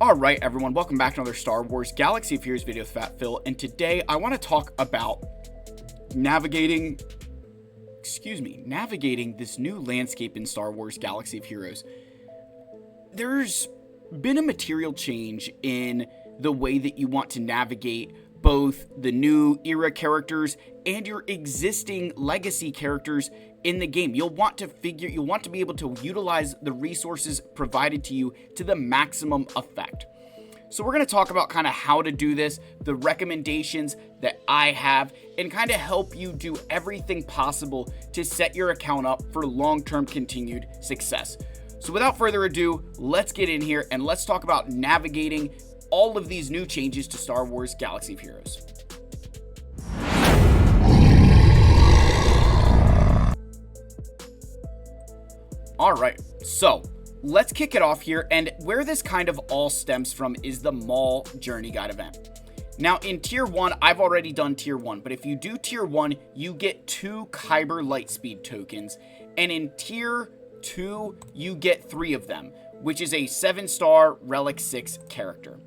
Alright everyone, welcome back to another Star Wars Galaxy of Heroes video with Fat Phil, and today I want to talk about navigating this new landscape in Star Wars Galaxy of Heroes. There's been a material change in the way that you want to navigate both the new era characters and your existing legacy characters in the game. You'll want to be able to utilize the resources provided to you to the maximum effect. So we're going to talk about kind of how to do this, the recommendations that I have, and kind of help you do everything possible to set your account up for long-term continued success. So without further ado, let's get in here and let's talk about navigating all of these new changes to Star Wars Galaxy of Heroes. Alright, so let's kick it off here, and where this kind of all stems from is the Maul Journey Guide event. Now in Tier 1, I've already done Tier 1, but if you do Tier 1, you get 2 Kyber Lightspeed tokens, and in Tier 2, you get 3 of them, which is a 7-star Relic 6 character.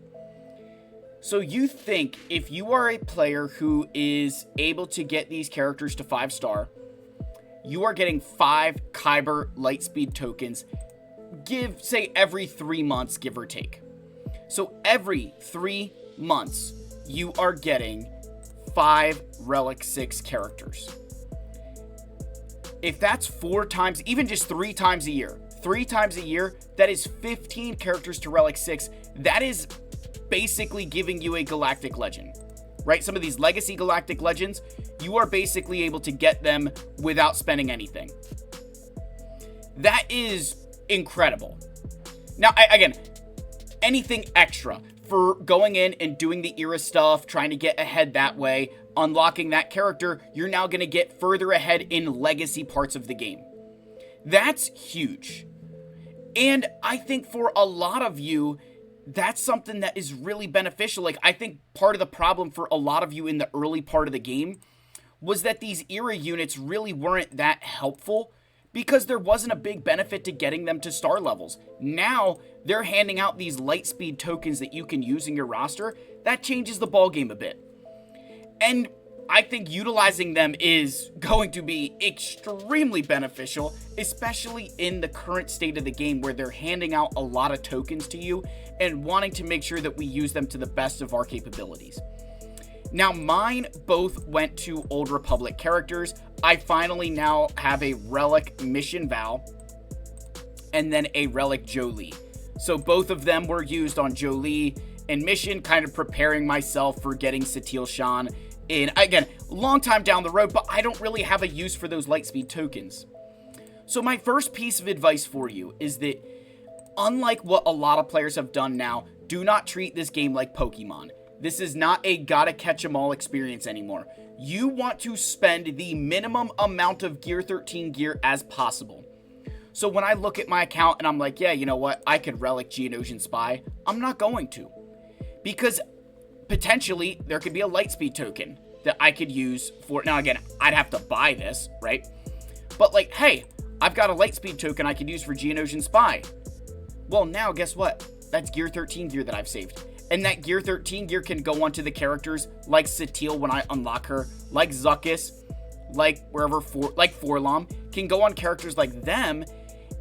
So you think if you are a player who is able to get these characters to 5-star, you are getting 5 Kyber Lightspeed tokens, say every 3 months, give or take. So every 3 months, you are getting 5 Relic 6 characters. If that's 4 times, even just 3 times a year, that is 15 characters to Relic 6. That is basically giving you a Galactic Legend, right? Some of these Legacy Galactic Legends, you are basically able to get them without spending anything. That is incredible. Now, again, anything extra for going in and doing the era stuff, trying to get ahead that way, unlocking that character, you're now going to get further ahead in legacy parts of the game. That's huge. And I think for a lot of you, that's something that is really beneficial. Like, I think part of the problem for a lot of you in the early part of the game was that these era units really weren't that helpful because there wasn't a big benefit to getting them to star levels. Now, they're handing out these Lightspeed tokens that you can use in your roster. That changes the ballgame a bit. And I think utilizing them is going to be extremely beneficial, especially in the current state of the game where they're handing out a lot of tokens to you and wanting to make sure that we use them to the best of our capabilities. Now, mine both went to Old Republic characters. I finally now have a Relic Mission Val and then a Relic Jolee. So both of them were used on Jolee and Mission, kind of preparing myself for getting Satil Shan in, again, long time down the road, but I don't really have a use for those Lightspeed tokens. So my first piece of advice for you is that, unlike what a lot of players have done now, do not treat this game like Pokemon. This is not a gotta catch 'em all experience anymore. You want to spend the minimum amount of Gear 13 gear as possible. So when I look at my account and I'm like, yeah, you know what, I could Relic Geonosian Spy, I'm not going to. Because potentially there could be a Lightspeed token that I could use for, now again, I'd have to buy this, right? But like, hey, I've got a Lightspeed token I could use for Geonosian Spy. Well, now guess what? That's Gear 13 gear that I've saved. And that Gear 13 gear can go onto the characters like Satil when I unlock her, like Zuckuss, like Forlom, can go on characters like them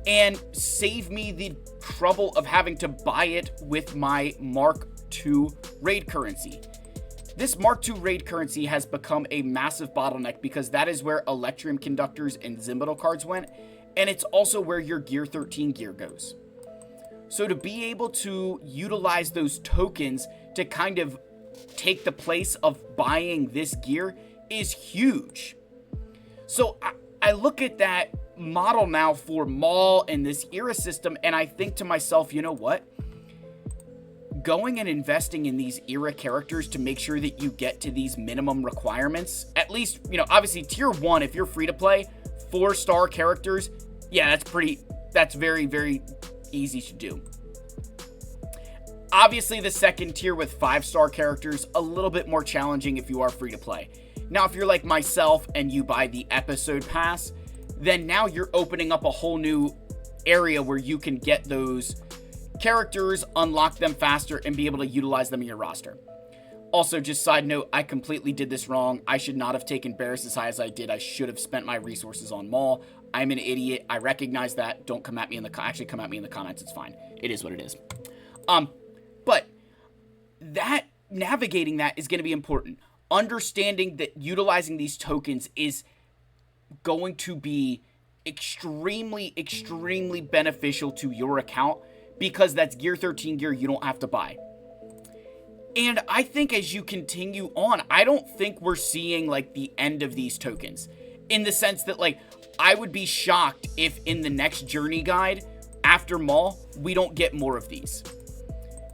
and save me the trouble of having to buy it with my Mark II raid currency. This Mark II raid currency has become a massive bottleneck because that is where Electrium Conductors and Zymbital cards went, and it's also where your Gear 13 gear goes. So to be able to utilize those tokens to kind of take the place of buying this gear is huge. So I look at that model now for Maul and this era system, and I think to myself, you know what? Going and investing in these era characters to make sure that you get to these minimum requirements, at least, obviously Tier 1, if you're free to play, 4-star characters, yeah, that's very, very easy to do. Obviously, the second tier with 5-star characters, a little bit more challenging if you are free to play. Now, if you're like myself and you buy the episode pass, then now you're opening up a whole new area where you can get those characters, unlock them faster, and be able to utilize them in your roster. Also, just side note, I completely did this wrong. I should not have taken Barris as high as I did. I should have spent my resources on Maul. I'm an idiot. I recognize that. Don't come at me in the actually come at me in the comments. It's fine. It is what it is. But that navigating that is going to be important. Understanding that utilizing these tokens is going to be extremely, extremely beneficial to your account because that's Gear 13 gear you don't have to buy. And I think as you continue on, I don't think we're seeing, like, the end of these tokens. In the sense that, like, I would be shocked if in the next journey guide, after Maul, we don't get more of these.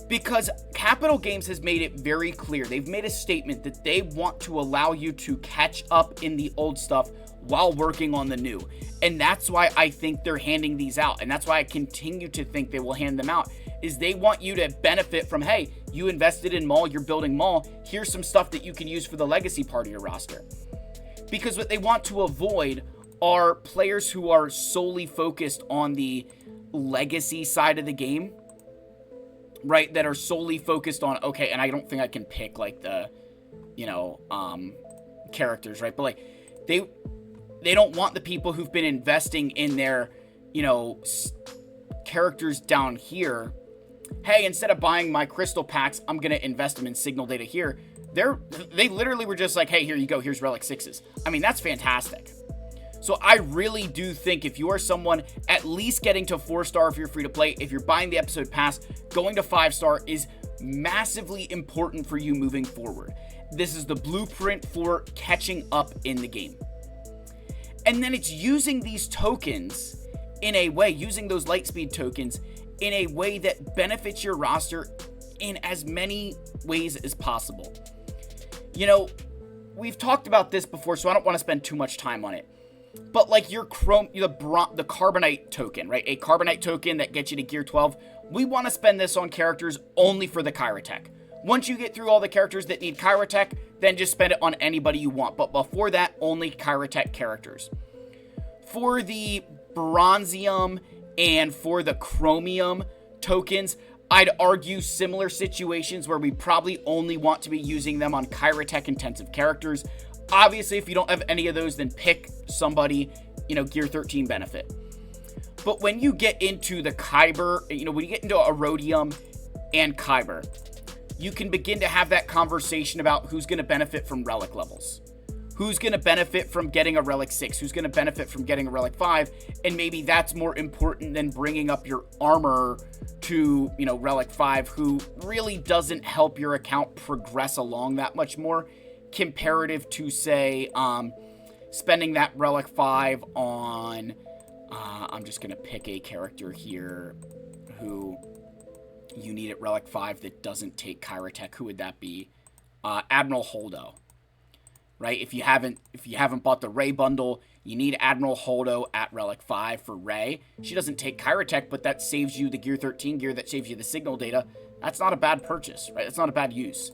Because Capital Games has made it very clear. They've made a statement that they want to allow you to catch up in the old stuff while working on the new. And that's why I think they're handing these out. And that's why I continue to think they will hand them out. Is they want you to benefit from, hey, you invested in Maul, you're building Maul, here's some stuff that you can use for the legacy part of your roster. Because what they want to avoid are players who are solely focused on the legacy side of the game, right? That are solely focused on, okay, and I don't think I can pick, like, the, you know, characters, right? But, like, they don't want the people who've been investing in their, you know, characters down here. Hey, instead of buying my crystal packs, I'm going to invest them in signal data here. They literally were just like, hey, here you go. Here's Relic 6s. I mean, that's fantastic. So I really do think if you are someone at least getting to 4-star if you're free to play, if you're buying the episode pass, going to 5-star is massively important for you moving forward. This is the blueprint for catching up in the game. And then it's using these tokens in a way, using those Lightspeed tokens in a way that benefits your roster in as many ways as possible. You know, we've talked about this before, so I don't want to spend too much time on it. But like your the Carbonite token, right? A Carbonite token that gets you to Gear 12. We want to spend this on characters only for the Kyrotech. Once you get through all the characters that need Kyrotech, then just spend it on anybody you want. But before that, only Kyrotech characters. For the Bronzium and for the Chromium tokens, I'd argue similar situations where we probably only want to be using them on Kyrotech intensive characters. Obviously, if you don't have any of those, then pick somebody, you know, Gear 13 benefit. But when you get into the Kyber, you know, when you get into Erodium and Kyber, you can begin to have that conversation about who's going to benefit from relic levels. Who's going to benefit from getting a Relic 6? Who's going to benefit from getting a Relic 5? And maybe that's more important than bringing up your armor to, you know, Relic 5, who really doesn't help your account progress along that much more, comparative to, say, spending that Relic 5 on, I'm just going to pick a character here who you need at Relic 5 that doesn't take Kyrotech. Who would that be? Admiral Holdo. Right? If you haven't bought the Rey bundle, you need Admiral Holdo at Relic 5 for Rey. She doesn't take Kyrotech, but that saves you the Gear 13 gear, that saves you the signal data. That's not a bad purchase, right? That's not a bad use.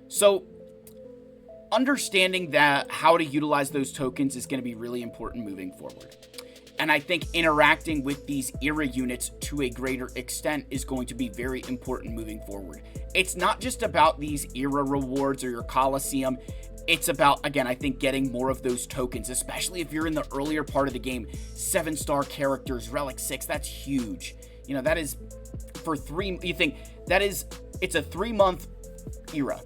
So understanding that how to utilize those tokens is going to be really important moving forward. And I think interacting with these era units to a greater extent is going to be very important moving forward. It's not just about these era rewards or your Coliseum. It's about, again, I think getting more of those tokens, especially if you're in the earlier part of the game. 7-star characters, Relic 6, that's huge. You know, that is for it's a 3-month era.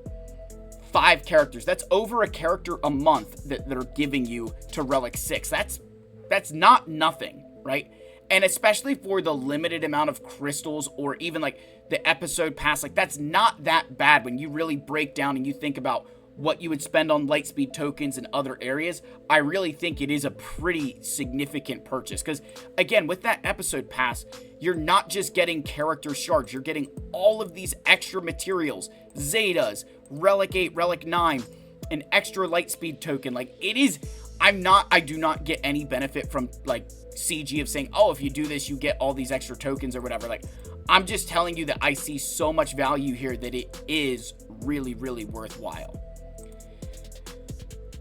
5 characters. That's over a character a month that are giving you to Relic 6. That's not nothing, right? And especially for the limited amount of crystals or even like the episode pass, like that's not that bad when you really break down and you think about what you would spend on Lightspeed tokens in other areas. I really think it is a pretty significant purchase because, again, with that episode pass, you're not just getting character shards, you're getting all of these extra materials, Zetas, Relic 8, Relic 9, an extra Lightspeed token. Like, it is, I do not get any benefit from, like, CG of saying, oh, if you do this, you get all these extra tokens or whatever. Like, I'm just telling you that I see so much value here that it is really, really worthwhile.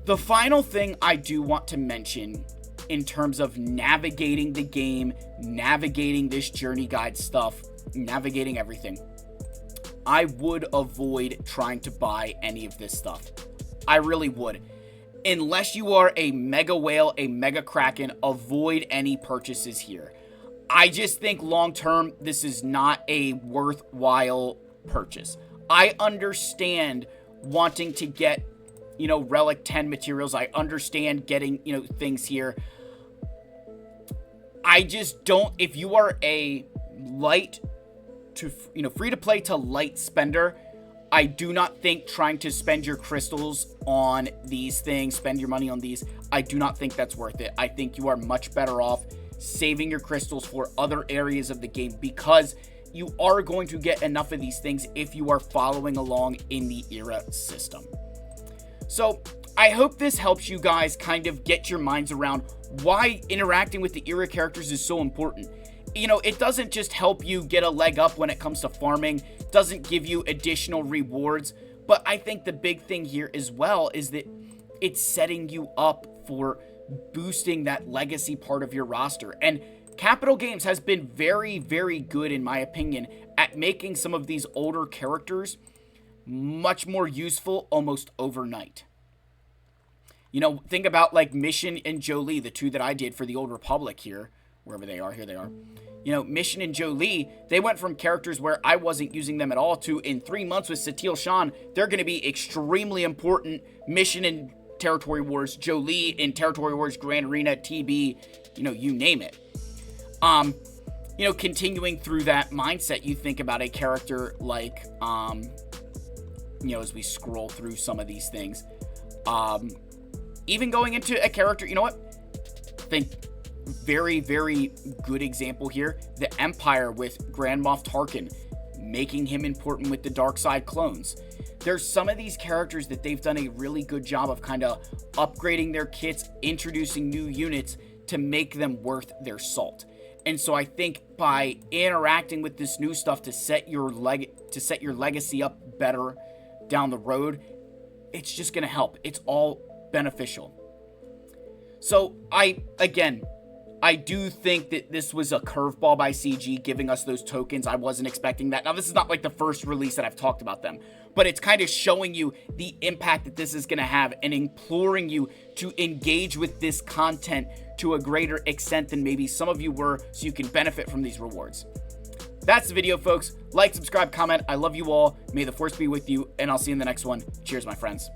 The final thing I do want to mention in terms of navigating the game, navigating this journey guide stuff, navigating everything, I would avoid trying to buy any of this stuff. I really would. Unless you are a mega whale, a mega kraken, avoid any purchases here. I just think long term, this is not a worthwhile purchase. I understand wanting to get, Relic 10 materials. I understand getting, things here. I just don't, if you are a light to, free to play to light spender, I do not think trying to spend your crystals on these things, spend your money on these, I do not think that's worth it. I think you are much better off saving your crystals for other areas of the game, because you are going to get enough of these things if you are following along in the era system. So I hope this helps you guys kind of get your minds around why interacting with the era characters is so important. It doesn't just help you get a leg up when it comes to farming, doesn't give you additional rewards, but I think the big thing here as well is that it's setting you up for boosting that legacy part of your roster. And Capital Games has been very, very good, in my opinion, at making some of these older characters much more useful almost overnight. Think about like Mission and Jolie, the two that I did for the Old Republic here. Wherever they are, here they are. Mission and Jolie, they went from characters where I wasn't using them at all to, in 3 months with Satil Shan, they're going to be extremely important. Mission in Territory Wars, Jolie in Territory Wars, Grand Arena, TB, you name it. Continuing through that mindset, you think about a character like, as we scroll through some of these things, even going into a character, think very, very good example here, the Empire with Grand Moff Tarkin, making him important with the dark side clones. There's some of these characters that they've done a really good job of kind of upgrading their kits, introducing new units to make them worth their salt. And so I think by interacting with this new stuff to set your legacy up better down the road, it's just going to help. It's all beneficial. So I do think that this was a curveball by CG, giving us those tokens. I wasn't expecting that. Now, this is not like the first release that I've talked about them, but it's kind of showing you the impact that this is going to have and imploring you to engage with this content to a greater extent than maybe some of you were, so you can benefit from these rewards. That's the video, folks. Like, subscribe, comment. I love you all. May the force be with you, and I'll see you in the next one. Cheers, my friends.